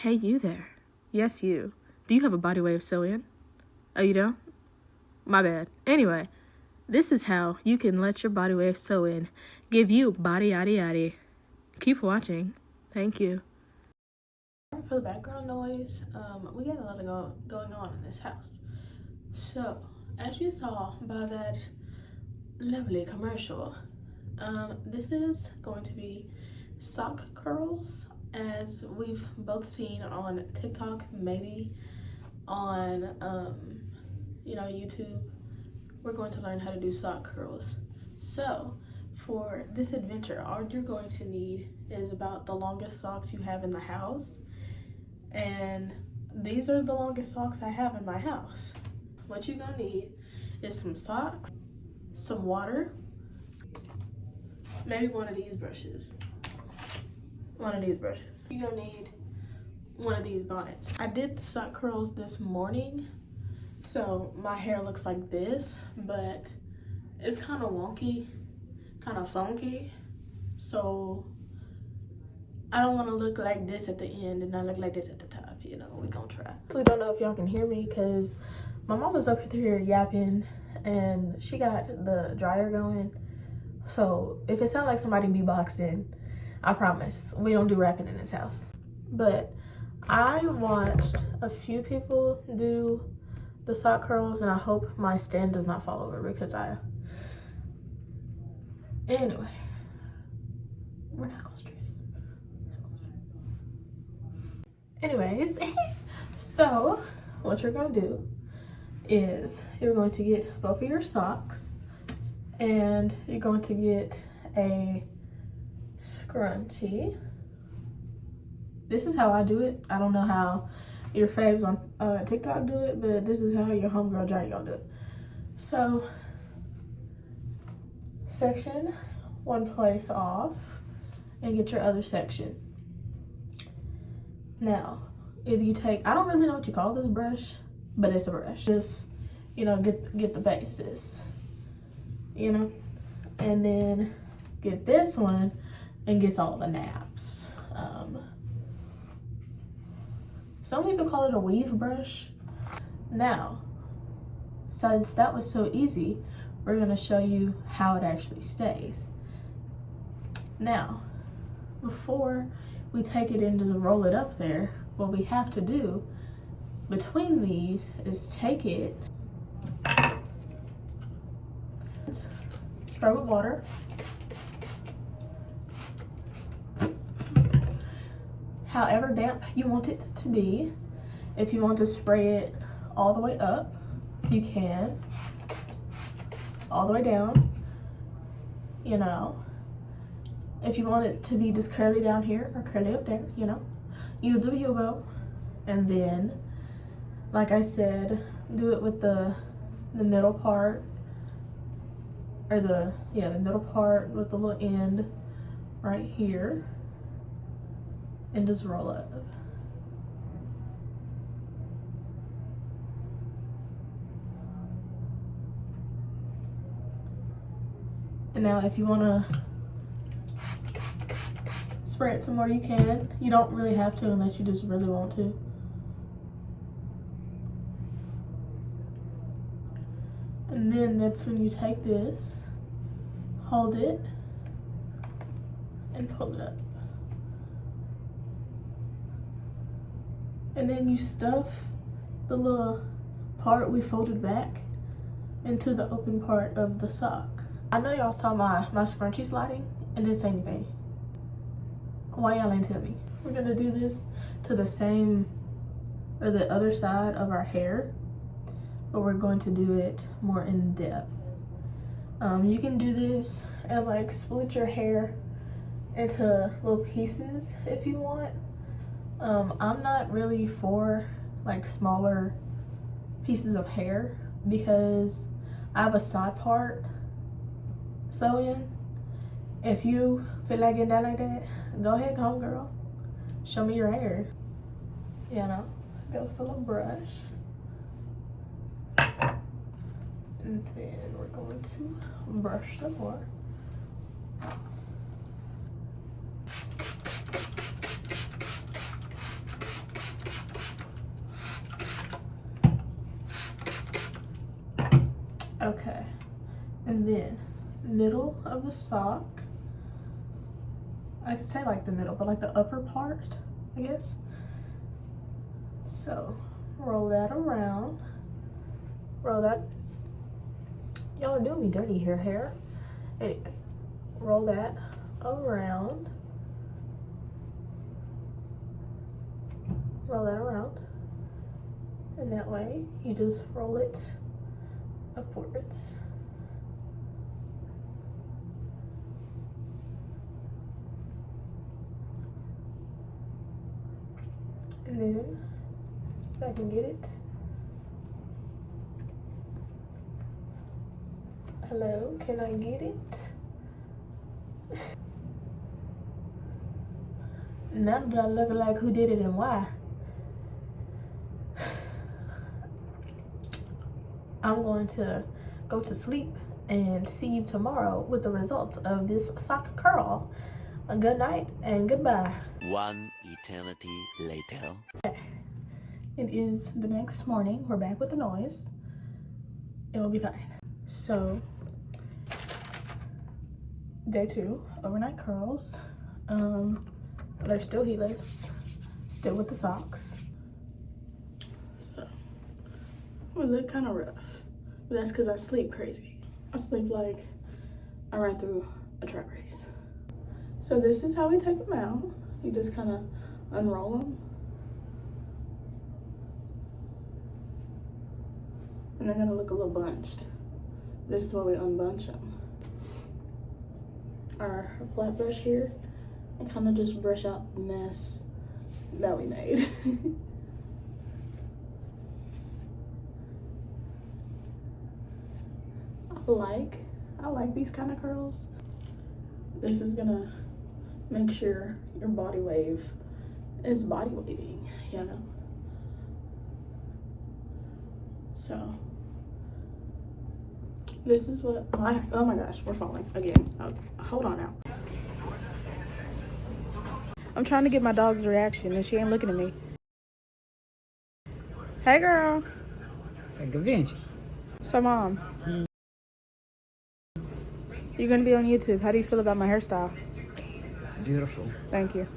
Hey, you there. Yes, you. Do you have a body way of sewing? Oh, you don't? My bad. Anyway, this is how you can let your body way of sewing give you body yaddy yaddy. Keep watching. Thank you. For the background noise, we got a lot going on in this house. So, as you saw by that lovely commercial, this is going to be sock curls, as we've both seen on TikTok, maybe on YouTube. We're going to learn how to do sock curls. So for this adventure, all you're going to need is about the longest socks you have in the house, and these are the longest socks I have in my house. What you're gonna need is some socks, some water, maybe one of these brushes. You're gonna need one of these bonnets. I did the sock curls this morning, so my hair looks like this, but it's kind of wonky, kind of funky, so I don't want to look like this at the end and not look like this at the top. We gonna try. I don't know if y'all can hear me because my mom was up here yapping and she got the dryer going, so if it sounds like somebody beatboxing, I promise we don't do rapping in this house. But I watched a few people do the sock curls, and I hope my stand does not fall over because anyway, we're not gonna stress. Anyways, so what you're gonna do is you're going to get both of your socks and you're going to get a scrunchie. This is how I do it. I don't know how your faves on TikTok do it, but this is how your homegirl Johnny gonna do it. So, section one place off and get your other section. Now, if you take, I don't really know what you call this brush, but it's a brush. Just, get the bases, and then get this one and gets all the naps. Some people call it a weave brush. Now, since that was so easy, we're gonna show you how it actually stays. Now, before we take it and just roll it up there, what we have to do between these is take it, spray with water, however damp you want it to be. If you want to spray it all the way up, you can. All the way down, If you want it to be just curly down here or curly up there, use a U-boat. And then, like I said, do it with the middle part, or the middle part with the little end right here, and just roll up. And now if you want to spray it some more, you can. You don't really have to unless you just really want to. And then that's when you take this, hold it, and pull it up. And then you stuff the little part we folded back into the open part of the sock. I know y'all saw my scrunchie sliding and didn't say anything. Why y'all ain't tell me? We're gonna do this to the other side of our hair, but we're going to do it more in depth. You can do this and split your hair into little pieces if you want. I'm not really for smaller pieces of hair because I have a side part sewing. If you feel like getting that like that, go ahead, homegirl. Show me your hair. Go with a little brush. And then we're going to brush some more. And then middle of the sock. I could say like the middle, but like the upper part, I guess. So roll that around. Roll that. Y'all are doing me dirty here, hair. Anyway, roll that around. Roll that around. And that way you just roll it upwards. And then, if I can get it. Hello, can I get it? Now that I look like who did it and why. I'm going to go to sleep and see you tomorrow with the results of this sock curl. A good night and goodbye. One eternity later. It is the next morning. We're back with the noise. It will be fine. So, day 2, overnight curls. They're still heatless, still with the socks. So, we look kind of rough, but that's because I sleep crazy. I sleep like I ran through a track race. So this is how we take them out. You just kind of unroll them. And they're gonna look a little bunched. This is why we unbunch them. Our flat brush here, and kind of just brush out the mess that we made. I like these kind of curls. This is gonna make sure your body wave is body waving, you know? So, this is what oh my gosh, we're falling again. Oh, hold on now. I'm trying to get my dog's reaction and she ain't looking at me. Hey girl. It's like a convention. So mom, you're gonna be on YouTube. How do you feel about my hairstyle? It's beautiful. Thank you.